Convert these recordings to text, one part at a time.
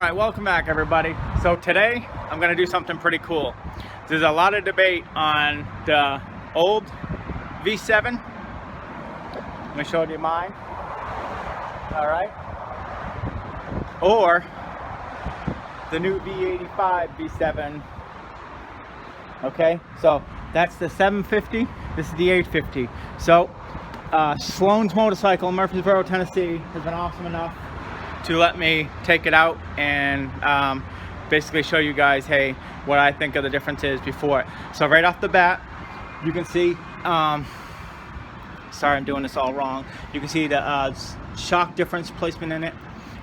Alright, welcome back everybody. So today I'm going to do something pretty cool. There's a lot of debate on the old V7. I'm going to show you mine. Alright. Or the new V85 V7. Okay, so that's the 750. This is the 850. So Sloan's Motorcycle in Murfreesboro, Tennessee has been awesome enough to let me take it out and basically show you guys, hey, what I think of the differences before it. So right off the bat, you can see, sorry I'm doing this all wrong, you can see the shock difference placement in it.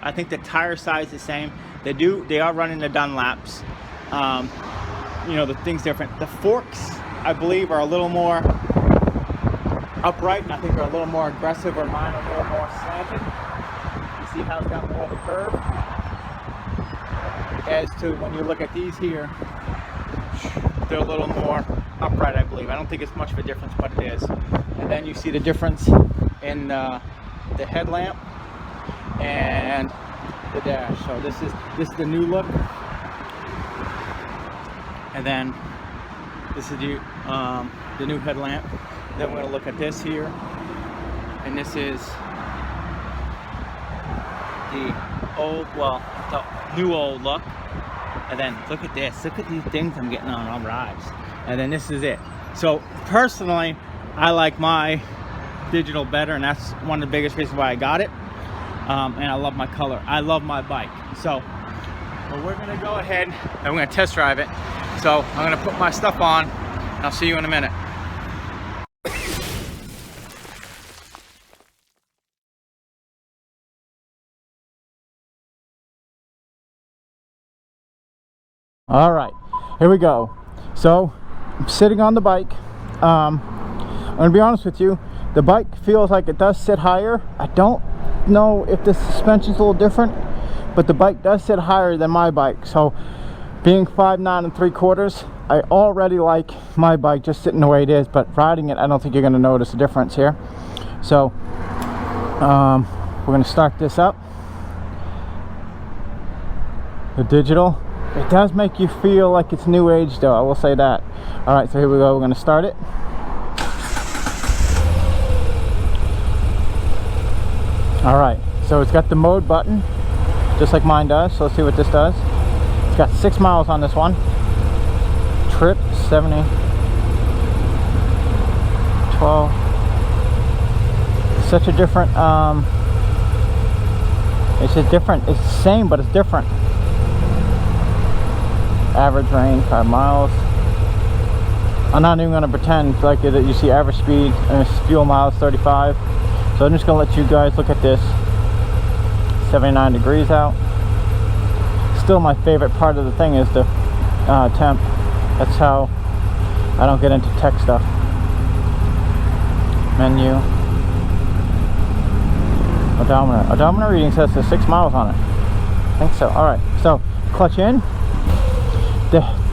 I think the tire size is the same. They are running the Dunlaps. You know, the thing's different. The forks, I believe, are a little more upright, and I think they're a little more aggressive, or mine are a little more slanted. See how it's got more of a curve, as to when you look at these here, they're a little more upright, I believe. I don't think it's much of a difference, but it is. And then you see the difference in the headlamp and the dash. So this is the new look, and then this is the new headlamp. Then we're going to look at this here, and this is the old, well, the new old look. And then look at this, look at these things I'm getting on rides. And then this is it. So personally, I like my digital better, and that's one of the biggest reasons why I got it. And I love my color, I love my bike. So well, we're gonna go ahead and we're gonna test drive it. So I'm gonna put my stuff on, and I'll see you in a minute. All right, here we go. So I'm sitting on the bike. I'm gonna be honest with you, the bike feels like it does sit higher. I don't know if the suspension's a little different, but the bike does sit higher than my bike. So being 5'9"3/4", I already like my bike just sitting the way it is, but riding it, I don't think you're gonna notice a difference here. So we're gonna start this up. The digital. It does make you feel like it's new age though, I will say that. All right, so here we go, we're gonna start it. All right, so it's got the mode button, just like mine does. So let's see what this does. It's got 6 miles on this one. Trip, 70, 12. It's such a different, it's just different, it's the same, but it's different. Average range 5 miles. I'm not even going to pretend like it. You see average speed and fuel miles 35. So I'm just going to let you guys look at this. 79 degrees out. Still my favorite part of the thing is the temp. That's how I don't get into tech stuff. Menu. Odometer. Odometer reading says there's 6 miles on it. I think so. Alright, so clutch in.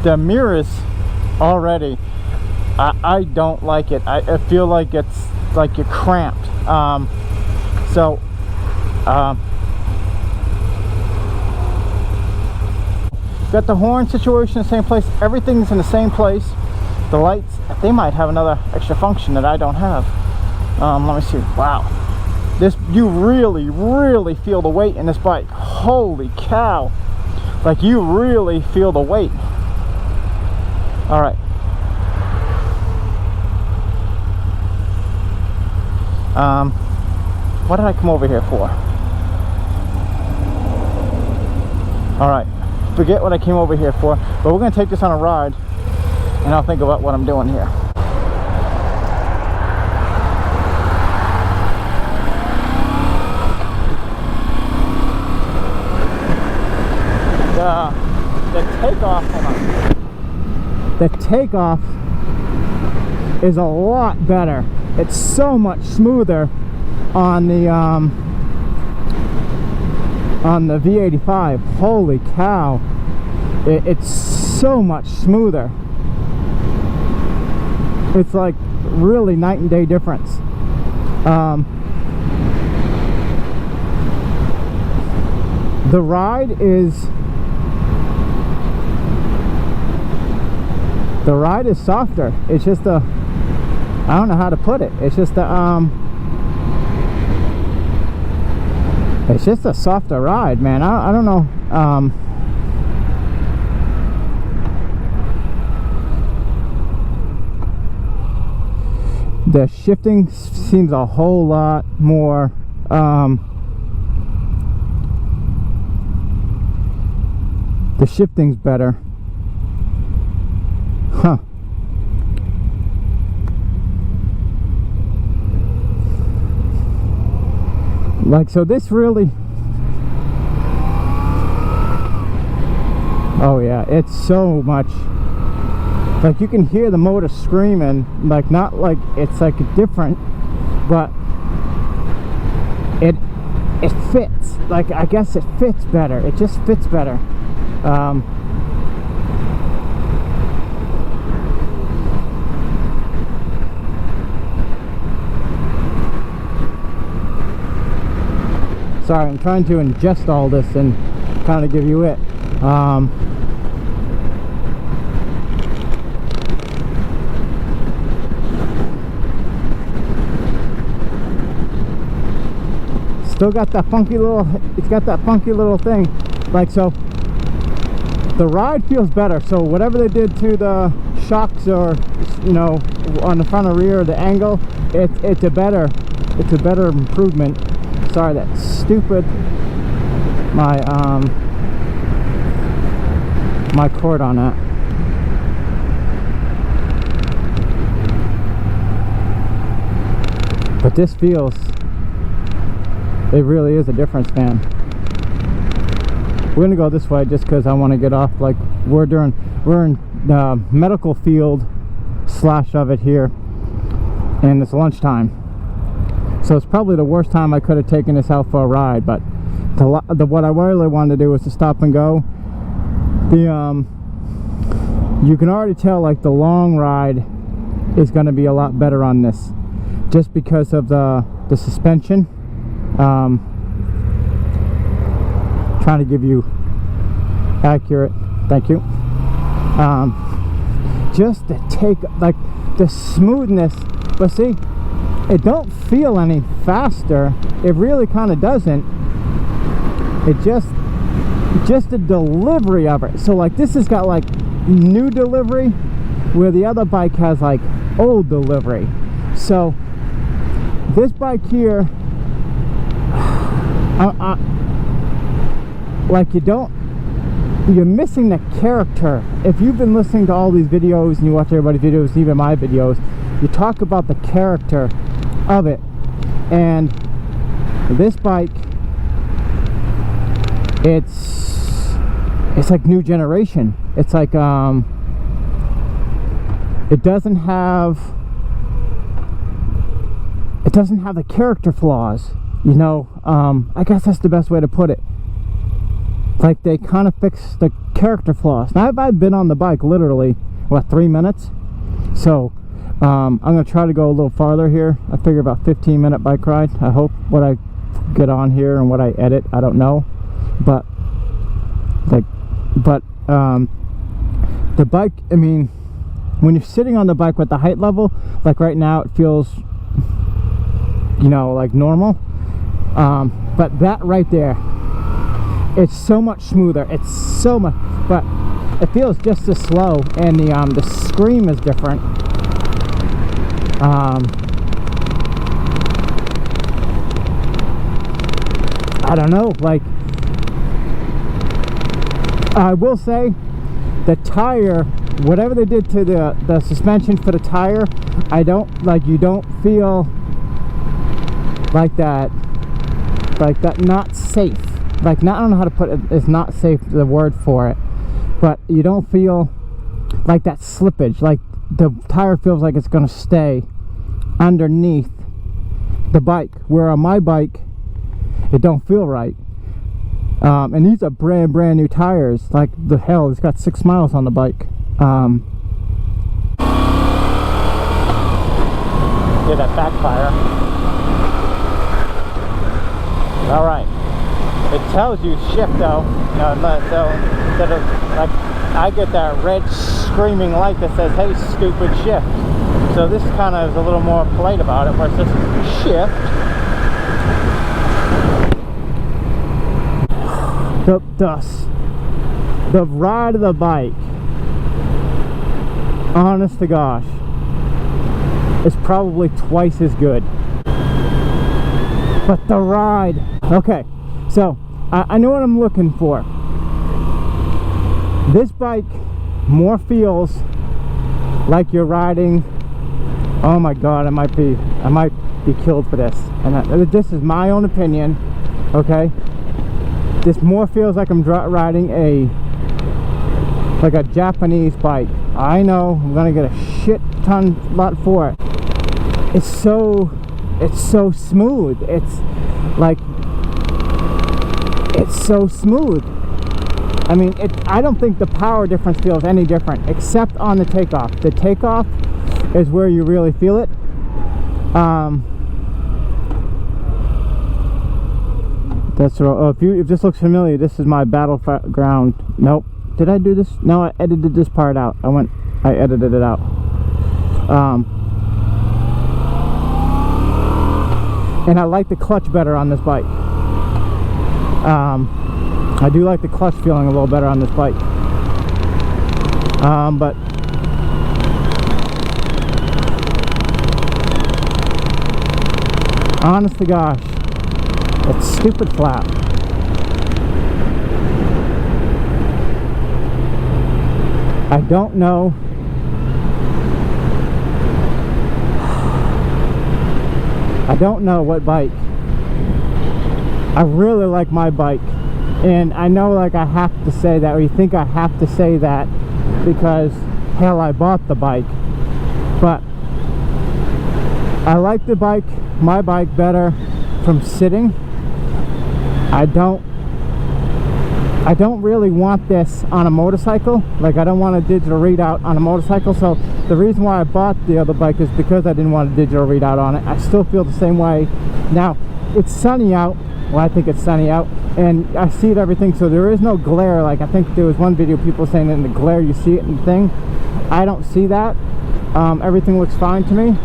The mirrors already, I don't like it. I feel like it's like you're cramped. Got the horn situation in the same place. Everything's in the same place. The lights, they might have another extra function that I don't have. Let me see. Wow, this, you really feel the weight in this bike. Holy cow, like you really feel the weight. All right. What did I come over here for? All right, forget what I came over here for, but we're gonna take this on a ride, and I'll think about what I'm doing here. The takeoff is a lot better. It's so much smoother on the V85. Holy cow, it's so much smoother. It's like really night and day difference. the ride is softer. It's just I don't know how to put it. It's just a softer ride, man. I don't know. The shifting seems a whole lot more the shifting's better. Huh. Like, so this really, oh yeah, it's so much, like you can hear the motor screaming, like not like it's like different, but it fits. Like, I guess it fits better. It just fits better. Sorry, I'm trying to ingest all this and kind of give you it. Still got that funky little, it's got that funky little thing. Like, so the ride feels better. So whatever they did to the shocks, or, you know, on the front or rear, the angle, it's a better improvement. Sorry, that stupid, my cord on that. But this feels, it really is a difference, man. We're gonna go this way just because I want to get off. Like, we're in the medical field slash of it here, and it's lunchtime. So it's probably the worst time I could have taken this out for a ride, but what I really wanted to do was to stop and go. You can already tell, like, the long ride is going to be a lot better on this, just because of the suspension. Trying to give you accurate, thank you. Just to take, like, the smoothness, but see, it don't feel any faster. It really kind of doesn't. It just the delivery of it. So, like, this has got like new delivery, where the other bike has like old delivery. So this bike here, like, you're missing the character. If you've been listening to all these videos and you watch everybody's videos, even my videos, you talk about the character of it. And this bike, it's like new generation. It's like it doesn't have the character flaws, you know. I guess that's the best way to put it. Like, they kind of fix the character flaws. Now, I've been on the bike literally, what, 3 minutes? So I'm gonna try to go a little farther here. I figure about 15-minute bike ride. I hope what I get on here and what I edit, I don't know, but the bike, I mean, when you're sitting on the bike with the height level, like right now, it feels, you know, like normal. But that right there, it's so much smoother. It's so much, but it feels just as slow, and the scream is different. I don't know, like, I will say the tire, whatever they did to the suspension for the tire, I don't like, you don't feel like that not safe. Like, not, I don't know how to put it, it's not safe, the word for it, but you don't feel like that slippage. Like, the tire feels like it's gonna stay underneath the bike, where on my bike it don't feel right. And these are brand new tires. Like, the hell, it's got 6 miles on the bike. Did that backfire. All right. It tells you shift though, you know, so instead of like I get that red screaming light that says, hey stupid, shift. So this kind of is a little more polite about it, where it says shift. The ride of the bike, honest to gosh, is probably twice as good. But the ride, okay, so I know what I'm looking for. This bike more feels like you're riding, oh my god, I might be killed for this, and this is my own opinion, okay? This more feels like I'm riding a Japanese bike. I know I'm gonna get a shit ton lot for it. It's so smooth. It's so smooth. I mean, I don't think the power difference feels any different, except on the takeoff. The takeoff is where you really feel it. That's right. If this looks familiar, this is my battleground. Nope. Did I do this? No, I edited this part out. I edited it out. And I like the clutch better on this bike. I do like the clutch feeling a little better on this bike. But honest to gosh, it's stupid flat. I don't know. I don't know what bike. I really like my bike, and I know like I have to say that, or you think I have to say that because hell, I bought the bike. But I like the bike, my bike, better from sitting. I don't really want this on a motorcycle. Like, I don't want a digital readout on a motorcycle. So the reason why I bought the other bike is because I didn't want a digital readout on it. I still feel the same way. Now it's sunny out. Well, I think it's sunny out, and I see it everything, so there is no glare. Like, I think there was one video people saying that in the glare you see it in the thing. I don't see that. Everything looks fine to me.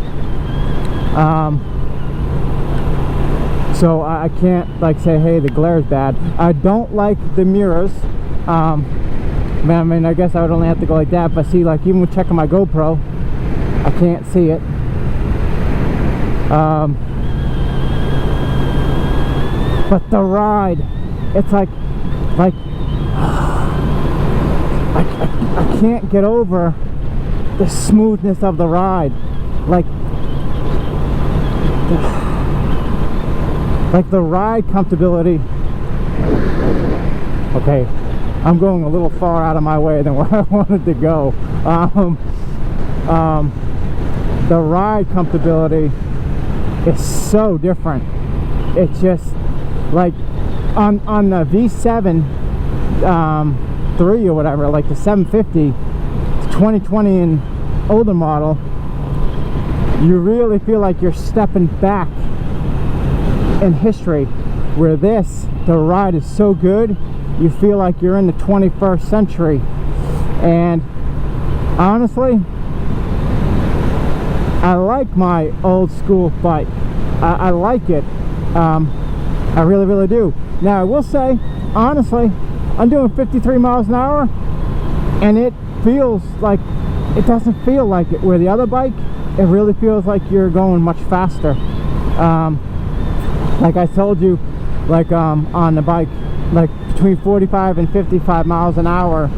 So I can't like say, hey, the glare is bad. I don't like the mirrors. Man, I mean, I guess I would only have to go like that, but see, like, even with checking my GoPro, I can't see it. But the ride, it's like I can't get over the smoothness of the ride. Like the ride comfortability. Okay, I'm going a little far out of my way than where I wanted to go. The ride comfortability is so different. It's just like on the V7 3 or whatever, like the 750, 2020 and older model, you really feel like you're stepping back in history. Where this, the ride is so good, you feel like you're in the 21st century. And honestly, I like my old school bike. I like it. I really, really do. Now, I will say, honestly, I'm doing 53 miles an hour, and it feels like, it doesn't feel like it. Where the other bike, it really feels like you're going much faster. Like I told you, like on the bike, like between 45 and 55 miles an hour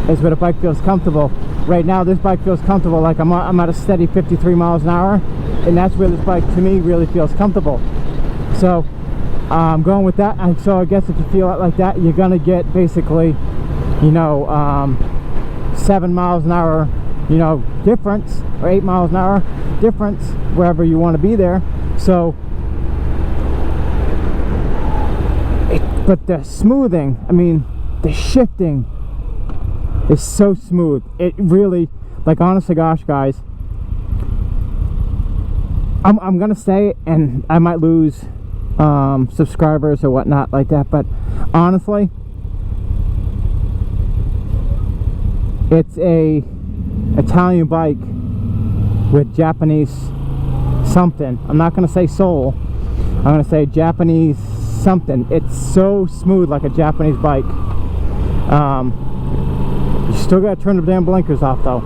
is where the bike feels comfortable. Right now, this bike feels comfortable. Like I'm at a steady 53 miles an hour, and that's where this bike, to me, really feels comfortable. So I'm going with that. And so I guess if you feel it like that, you're gonna get basically, you know, 7 miles an hour, you know, difference, or 8 miles an hour difference wherever you want to be there. So but the smoothing, I mean, the shifting is so smooth. It really, like, honest to gosh, guys, I'm gonna say it, and I might lose subscribers or whatnot like that, but honestly, it's a Italian bike with Japanese something. I'm not going to say soul, I'm going to say Japanese something. It's so smooth, like a Japanese bike. You still got to turn the damn blinkers off though.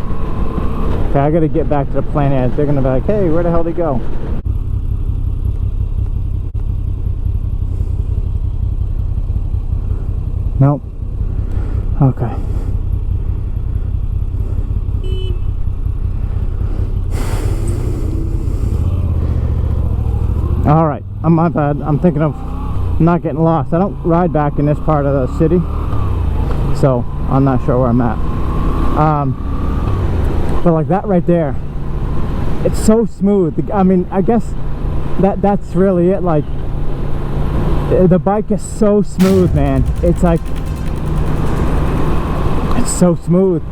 Okay, I got to get back to the plant edge. They're going to be like, hey, where the hell did he go? Nope. Okay. Alright, my bad. I'm thinking of not getting lost. I don't ride back in this part of the city, so I'm not sure where I'm at. But like that right there, it's so smooth. I mean, I guess that's really it. Like, the bike is so smooth, man. It's like, it's so smooth.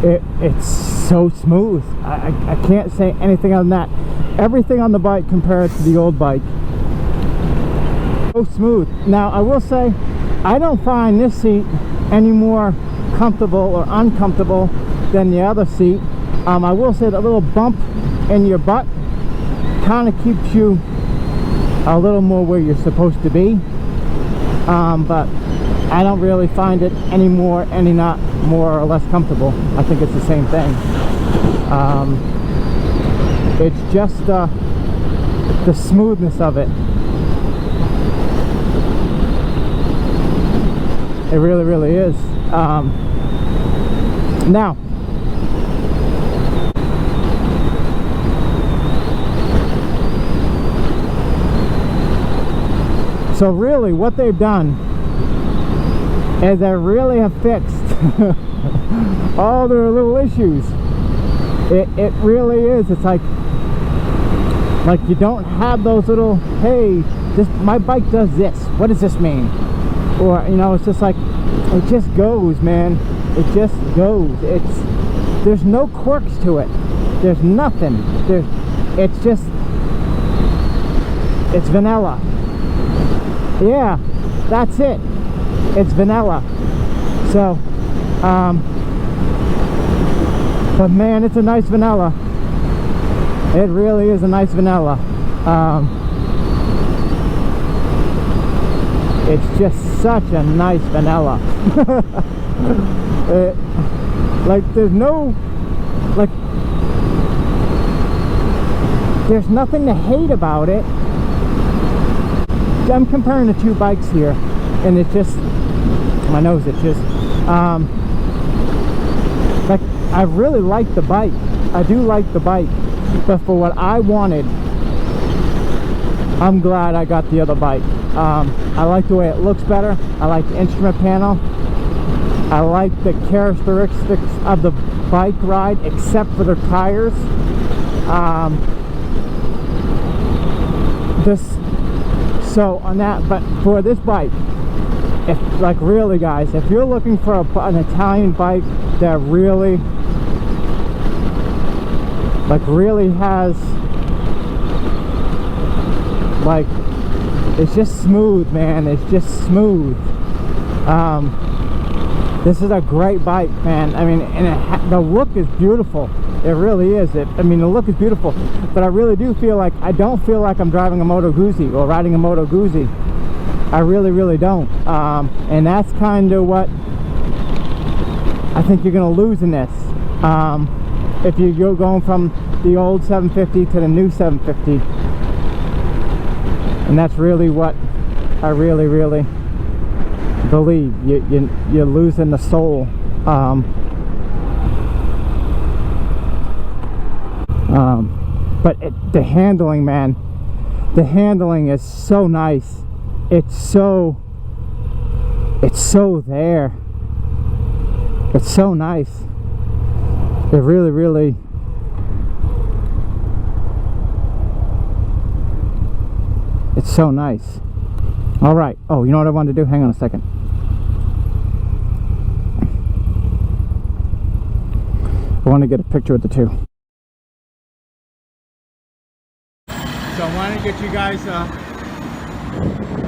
It's so smooth. I can't say anything other than that. Everything on the bike compared to the old bike, so smooth. Now I will say, I don't find this seat any more comfortable or uncomfortable than the other seat. I will say that little bump in your butt kind of keeps you a little more where you're supposed to be, but I don't really find it any not more or less comfortable. I think it's the same thing. It's just the smoothness of it. It really, really is. Now, so really what they've done is they really have fixed all their little issues. It really is. It's like you don't have those little, hey, my bike does this, what does this mean? Or, you know, it's just like, it just goes, man. It just goes. There's no quirks to it. There's nothing. It's vanilla. Yeah, that's it. It's vanilla. So, but man, it's a nice vanilla. It really is a nice vanilla. It's just such a nice vanilla. Like, there's no, like, there's nothing to hate about it. I'm comparing the two bikes here, and it's just, my nose itches. Like, I really like the bike. I do like the bike, but for what I wanted, I'm glad I got the other bike. I like the way it looks better. I like the instrument panel. I like the characteristics of the bike ride, except for the tires. So on that, but for this bike, like, really, guys, if you're looking for an Italian bike that really has, like, it's just smooth, man. It's just smooth. This is a great bike, man. I mean, and the look is beautiful. It really is. I mean, the look is beautiful, but I really do feel like, I don't feel like I'm driving a Moto Guzzi or riding a Moto Guzzi. I really, really don't. And that's kind of what I think you're going to lose in this. If you're going from the old 750 to the new 750. And that's really what I really, really believe. You're losing the soul. But the handling, man, the handling is so nice. It's so there. It's so nice. It really, really, it's so nice. All right. Oh, you know what I wanted to do? Hang on a second. I want to get a picture with the two. So I want to get you guys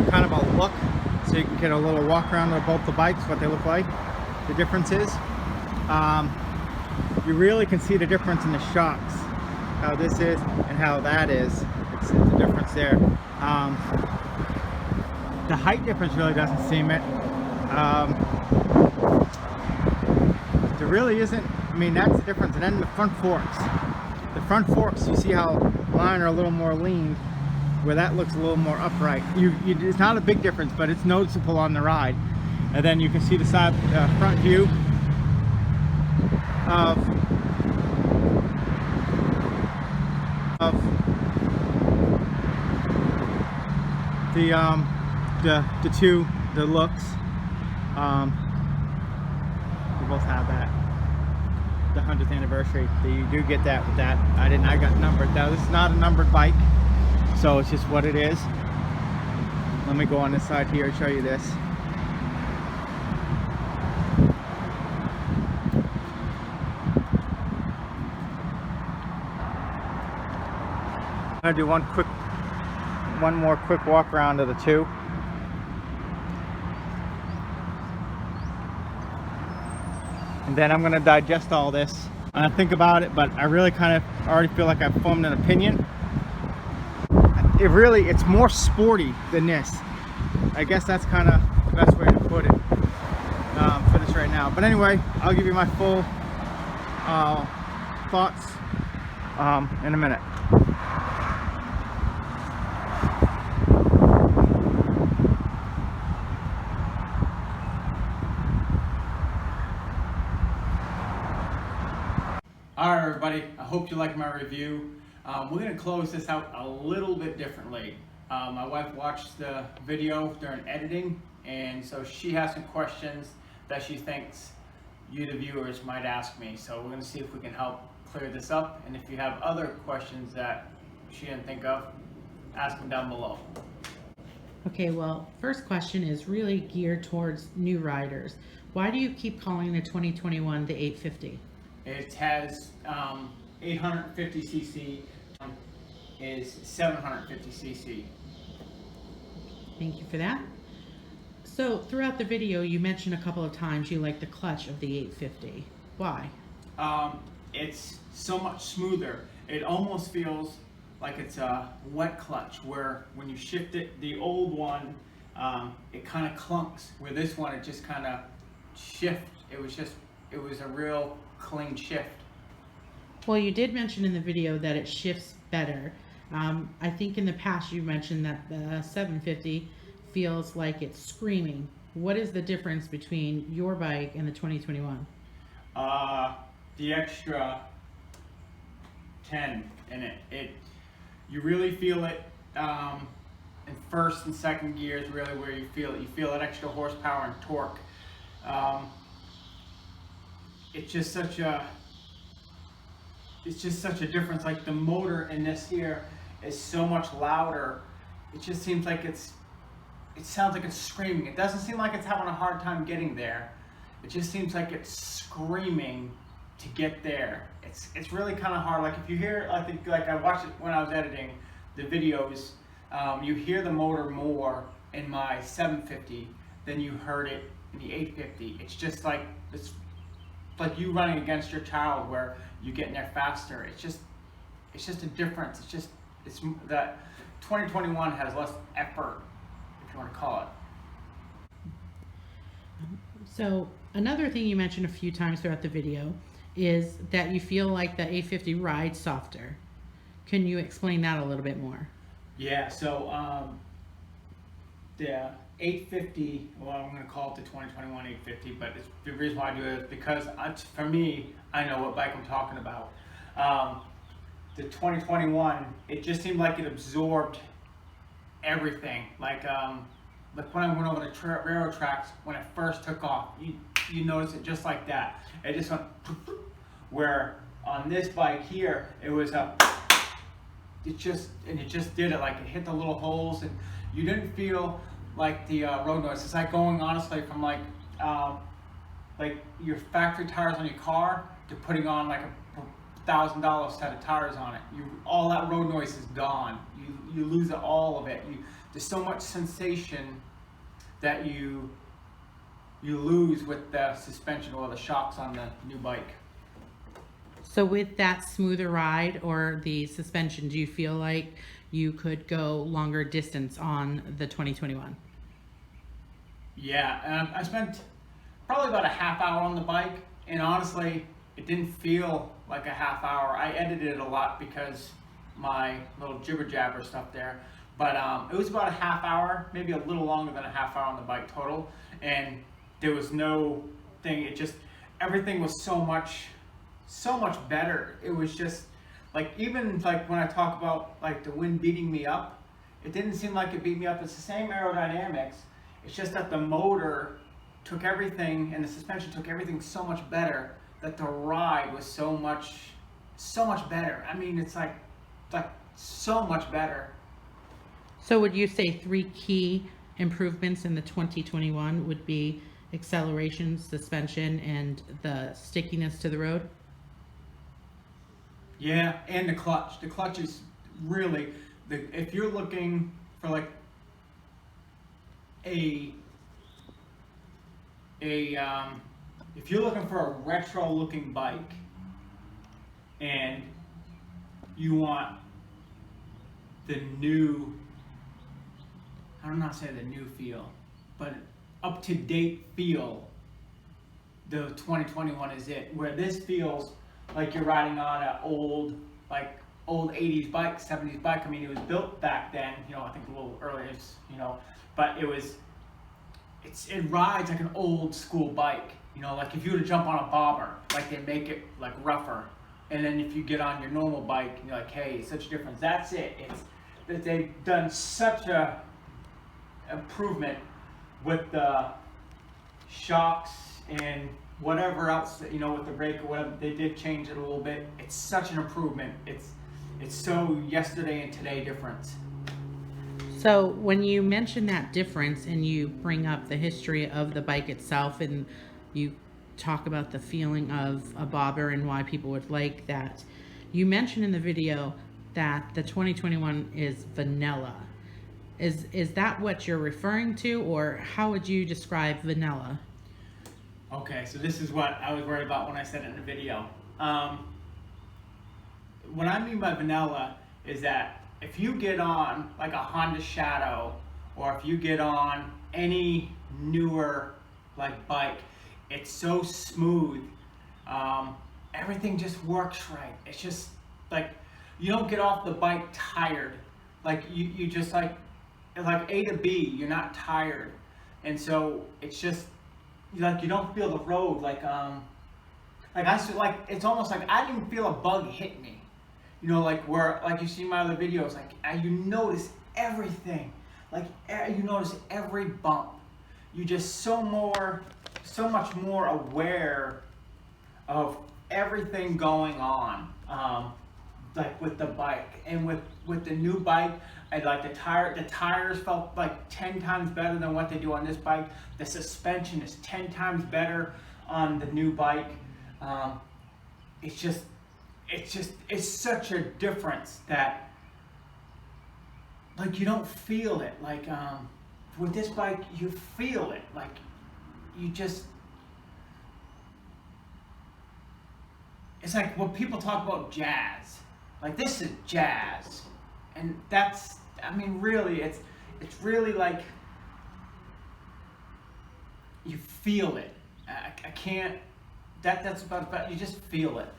kind of a look, so you can get a little walk around of both the bikes, what they look like, the differences. You really can see the difference in the shocks, how this is and how that is. It's a difference there. The height difference really doesn't seem it. There really isn't. I mean, that's the difference. And then the front forks. The front forks, you see how mine are a little more lean, where that looks a little more upright. It's not a big difference, but it's noticeable on the ride. And then you can see the side front view of the looks. We both have that. The 100th anniversary. You do get that with that. I got numbered. Now this is not a numbered bike, so it's just what it is. Let me go on this side here and show you this. I'm gonna do one more quick walk around of the two. And then I'm gonna digest all this and think about it, but I really kind of already feel like I've formed an opinion. It's more sporty than this. I guess that's kind of the best way to put it for this right now. But anyway, I'll give you my full thoughts in a minute. Alright everybody, I hope you liked my review. We're going to close this out a little bit differently. My wife watched the video during editing, and so she has some questions that she thinks you the viewers might ask me. So we're going to see if we can help clear this up, and if you have other questions that she didn't think of, ask them down below. Okay, well, first question is really geared towards new riders. Why do you keep calling the 2021 the 850? It has 850cc, is 750cc. Thank you for that. So throughout the video, you mentioned a couple of times you like the clutch of the 850. Why? It's so much smoother. It almost feels like it's a wet clutch, where when you shift it, the old one, it kind of clunks. Where this one, it just kind of shifts. It was a real clean shift. Well, you did mention in the video that it shifts better. I think in the past you mentioned that the 750 feels like it's screaming. What is the difference between your bike and the 2021? The extra 10 in it. You really feel it in first and second gears, really, where you feel it. You feel that extra horsepower and torque. It's just such a difference. Like the motor in this here is so much louder. It just seems like it sounds like it's screaming. It doesn't seem like it's having a hard time getting there. It just seems like it's screaming to get there. It's really kind of hard. Like if you hear, I think, like I watched it when I was editing the videos, you hear the motor more in my 750 than you heard it in the 850. It's just like like you running against your child, where you get in there faster. It's just a difference. It's that 2021 has less effort, if you want to call it. So another thing you mentioned a few times throughout the video is that you feel like the 850 rides softer. Can you explain that a little bit more? Yeah, so the 850, well, I'm going to call it the 2021 850, but the reason why I do it is because for me, I know what bike I'm talking about. The 2021, it just seemed like it absorbed everything. Like when I went over the railroad tracks, when it first took off, you notice it just like that. It just went, where on this bike here, it was it just did it. Like it hit the little holes, and you didn't feel like the road noise. It's like going, honestly, from like your factory tires on your car to putting on like $1,000 set of tires on it. All that road noise is gone. You lose all of it. There's so much sensation that you lose with the suspension or the shocks on the new bike. So with that smoother ride or the suspension, do you feel like you could go longer distance on the 2021? Yeah, I spent probably about a half hour on the bike, and honestly, it didn't feel like a half hour. I edited it a lot because my little jibber jabber stuff there, but it was about a half hour, maybe a little longer than a half hour on the bike total, and there was no thing. It just, everything was so much better. It was just like, even like when I talk about like the wind beating me up, it didn't seem like it beat me up. It's the same aerodynamics. It's just that the motor took everything and the suspension took everything so much better that the ride was so much better. I mean, it's like so much better. So would you say 3 key improvements in the 2021 would be acceleration, suspension, and the stickiness to the road? Yeah, and the clutch. The clutch is really, if you're looking for like if you're looking for a retro looking bike and you want the new, I'm not saying the new feel, but up to date feel, the 2021 is it. Where this feels like you're riding on an old 80s bike, 70s bike. I mean, it was built back then, I think a little earlier, but it rides like an old school bike. Like if you were to jump on a bobber, like they make it like rougher, and then if you get on your normal bike, you're like, hey, it's such a difference. That's it. It's that they've done such a improvement with the shocks and whatever else, with the brake or whatever. They did change it a little bit. It's such an improvement. It's so yesterday and today difference. So when you mention that difference and you bring up the history of the bike itself and you talk about the feeling of a bobber and why people would like that, you mentioned in the video that the 2021 is vanilla. Is that what you're referring to, or how would you describe vanilla? Okay, so this is what I was worried about when I said it in the video. What I mean by vanilla is that if you get on like a Honda Shadow, or if you get on any newer like bike, it's so smooth. Everything just works right. It's just like you don't get off the bike tired. Like you just like A to B, you're not tired, and so it's just like you don't feel the road it's almost like I didn't feel a bug hit me. Like where, like you see my other videos, like you notice everything, you notice every bump. You just so much more aware of everything going on, like with the bike. And with the new bike, I like the tires felt like 10 times better than what they do on this bike. The suspension is 10 times better on the new bike. It's such a difference that like you don't feel it. Like with this bike, you feel it. Like you just, it's like when people talk about jazz. Like this is jazz, and that's, I mean, really, it's really like you feel it. I can't. That's about you just feel it.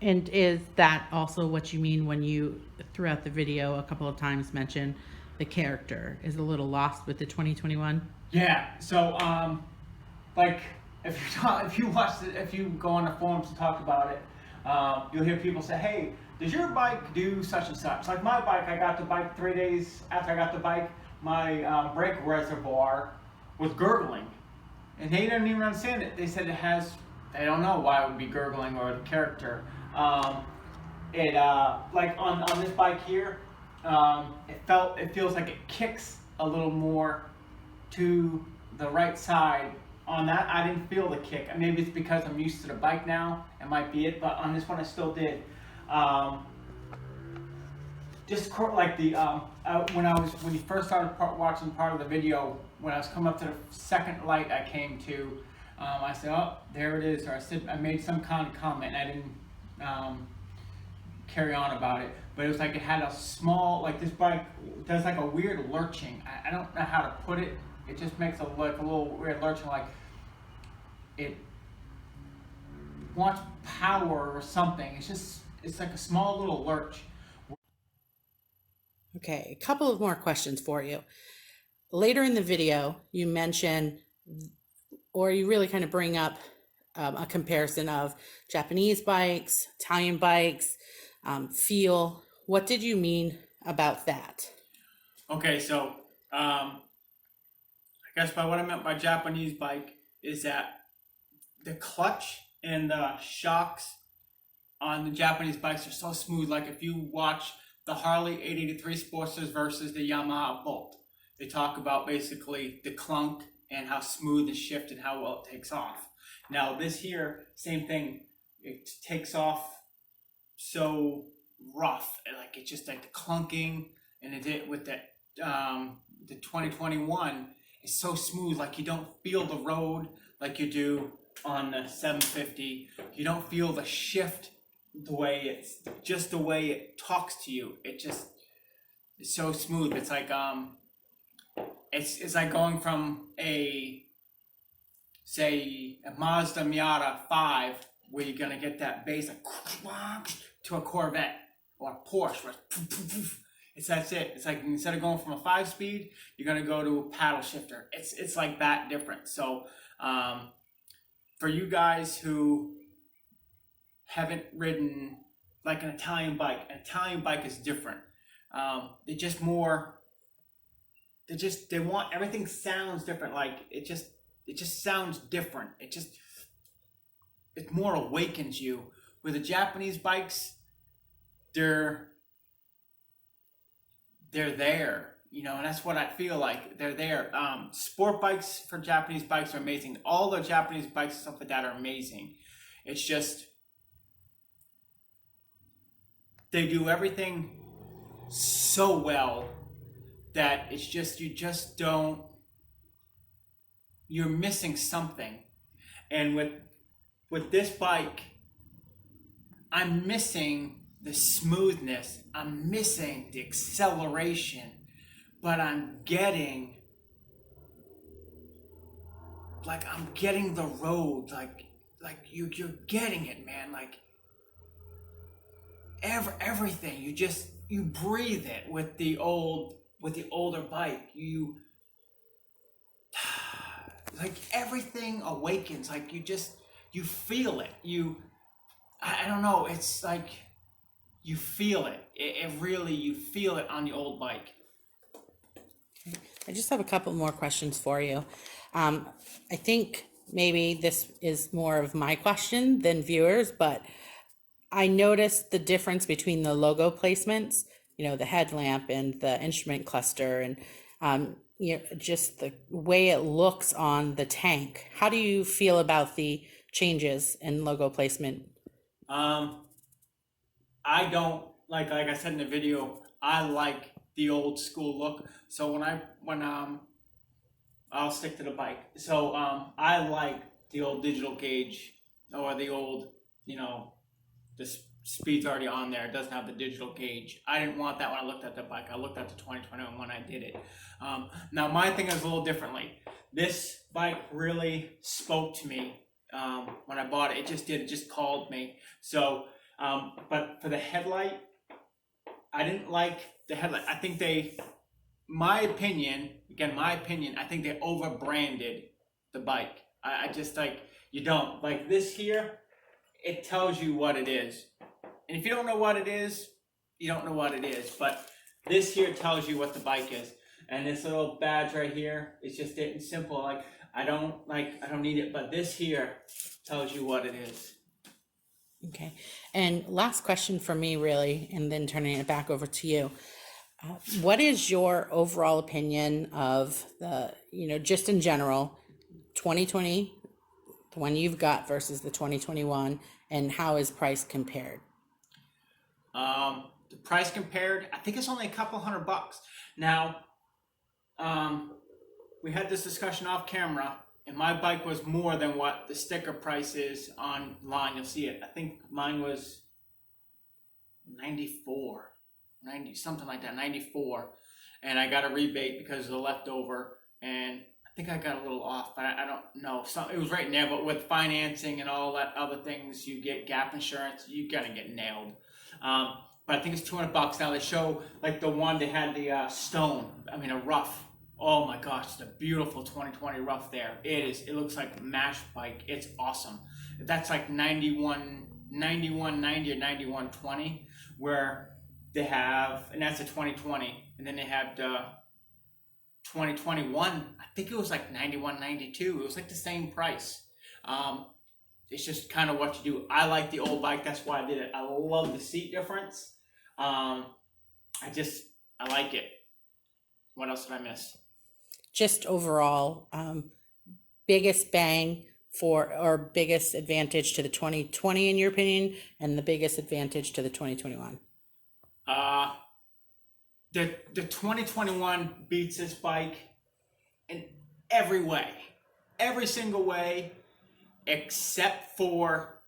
And is that also what you mean when you, throughout the video, a couple of times mention the character is a little lost with the 2021? Yeah. So, like if you go on the forums and talk about it, you'll hear people say, "Hey, does your bike do such and such?" Like my bike, I got the bike 3 days after I got the bike. My brake reservoir was gurgling, and they didn't even understand it. They said it has. They don't know why it would be gurgling or the character. Like on this bike here, it feels like it kicks a little more to the right side on that, I didn't feel the kick. Maybe it's because I'm used to the bike now. It might be it, but on this one I still did. Just like the when you first started watching part of the video, when I was coming up to the second light I came to, I said, "Oh, there it is," or I made some kind of comment. I didn't carry on about it, but it was like it had a small, like this bike does like a weird lurching. I don't know how to put it. It just makes a little weird lurching, like it wants power or something. It's like a small little lurch. Okay, a couple of more questions for you. Later in the video, you mention, or you really kind of bring up a comparison of Japanese bikes, Italian bikes, feel. What did you mean about that? Okay, so I guess by what I meant by Japanese bike is that the clutch and the shocks on the Japanese bikes are so smooth. Like if you watch the Harley 883 Sportsters versus the Yamaha Bolt, they talk about basically the clunk and how smooth the shift and how well it takes off. Now this here, same thing. It takes off so rough, like it's just like the clunking, and it with the 2021 is so smooth, like you don't feel the road like you do on the 750. You don't feel the shift the way it talks to you. It's so smooth. It's like it's like going from a Mazda Miata 5, where you're gonna get that bass like, to a Corvette or a Porsche. Where that's it. It's like instead of going from a 5-speed, you're gonna go to a paddle shifter. It's like that different. So for you guys who haven't ridden like an Italian bike is different. They want everything sounds different. Like it just sounds different. It more awakens you. With the Japanese bikes, they're there, you know, and that's what I feel like. They're there. Sport bikes for Japanese bikes are amazing. All the Japanese bikes and stuff like that are amazing. It's just they do everything so well that it's just you're missing something. And with this bike, I'm missing the smoothness, I'm missing the acceleration, but I'm getting the road, like you're getting it, man. Like everything, you breathe it with the older bike. You like everything awakens, like you feel it. I don't know, it's like you feel it. It really, you feel it on the old bike. I just have a couple more questions for you. I think maybe this is more of my question than viewers, but I noticed the difference between the logo placements, you know, the headlamp and the instrument cluster, and you know, just the way it looks on the tank. How do you feel about the changes in logo placement? I don't like I said in the video, I like the old school look. So when I'll stick to the bike. So I like the old digital gauge, or the old, you know, the speed's already on there. It doesn't have the digital gauge. I didn't want that when I looked at the bike. I looked at the 2021 when I did it. Now my thing is a little differently. This bike really spoke to me when I bought it. It just called me. So, but for the headlight, I didn't like the headlight. I think my opinion, I think they over branded the bike. I just like, you don't. Like this here, it tells you what it is. And if you don't know what it is, you don't know what it is. But this here tells you what the bike is. And this little badge right here is just simple. Like I don't need it, but this here tells you what it is. Okay. And last question for me, really, and then turning it back over to you. What is your overall opinion of the, you know, just in general, 2020, the one you've got, versus the 2021, and how is price compared? The price compared, I think it's only a couple $100. Now, we had this discussion off camera, and my bike was more than what the sticker price is online. You'll see it. I think mine was 94, 90, something like that, 94. And I got a rebate because of the leftover, and I think I got a little off, but I don't know. So it was right in there, but with financing and all that other things, you get gap insurance, you gotta get nailed. But I think it's $200 now. They show like the one they had the stone, a rough. Oh my gosh, it's a beautiful 2020 rough there. It is. It looks like a MASH bike. It's awesome. That's like 9190 or 9120, where they have, and that's a 2020, and then they have the 2021. I think it was like 9192. It was like the same price. It's just kind of what you do. I like the old bike. That's why I did it. I love the seat difference. I like it. What else did I miss? Just overall, biggest bang for, or biggest advantage to the 2020 in your opinion, and the biggest advantage to the 2021? The 2021 beats this bike in every way, every single way, except for,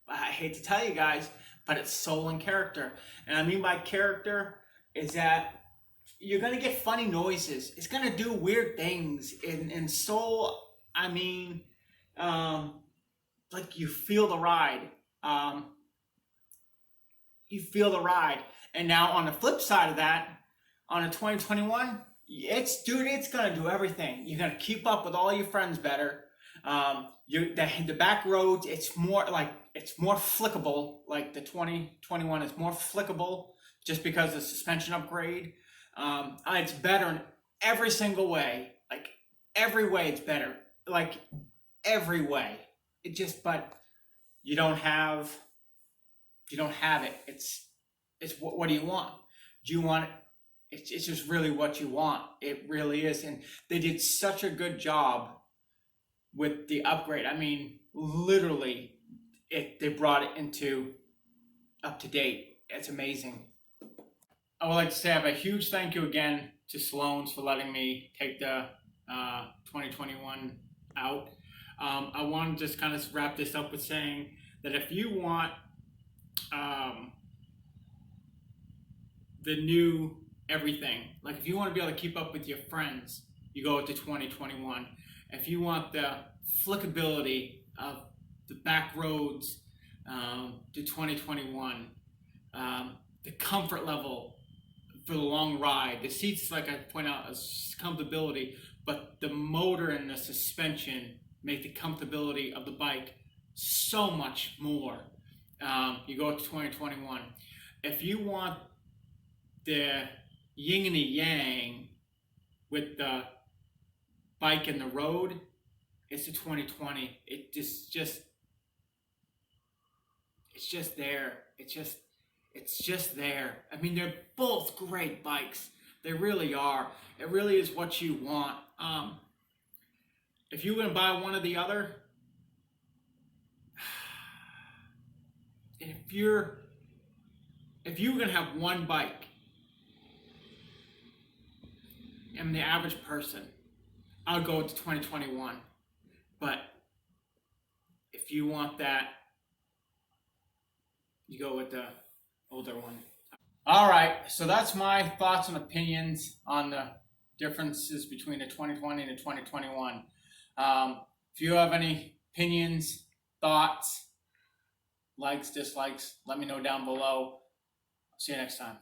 I hate to tell you guys, but it's soul and character. And I mean by character is that you're gonna get funny noises. It's gonna do weird things. In soul, like you feel the ride. You feel the ride. And now on the flip side of that, on a 2021, it's gonna do everything. You're gonna keep up with all your friends better. The back roads, it's more flickable. Like the 2021 is more flickable just because of the suspension upgrade. It's better in every single way. Like every way it's better. Like every way. But you don't have it. It's what do you want? Do you want it? It's just really what you want. It really is. And they did such a good job with the upgrade. Literally, they brought it into up to date. It's amazing. I would like to say I have a huge thank you again to Sloan's for letting me take the 2021 out. I want to just kind of wrap this up with saying that if you want the new everything, like if you want to be able to keep up with your friends, you go with the 2021. If you want the flickability of the back roads, the 2021, the comfort level for the long ride, the seats, like I point out, is comfortability, but the motor and the suspension make the comfortability of the bike so much more. You go to 2021. If you want the yin and the yang with the bike and the road, it's the 2020. It's just there. It's just there. They're both great bikes. They really are. It really is what you want. If you're gonna buy one or the other, if you're gonna have one bike, I'm the average person, I would go with the 2021. But if you want that, you go with the older one. All right, so that's my thoughts and opinions on the differences between the 2020 and the 2021. If you have any opinions, thoughts, likes, dislikes, let me know down below. See you next time.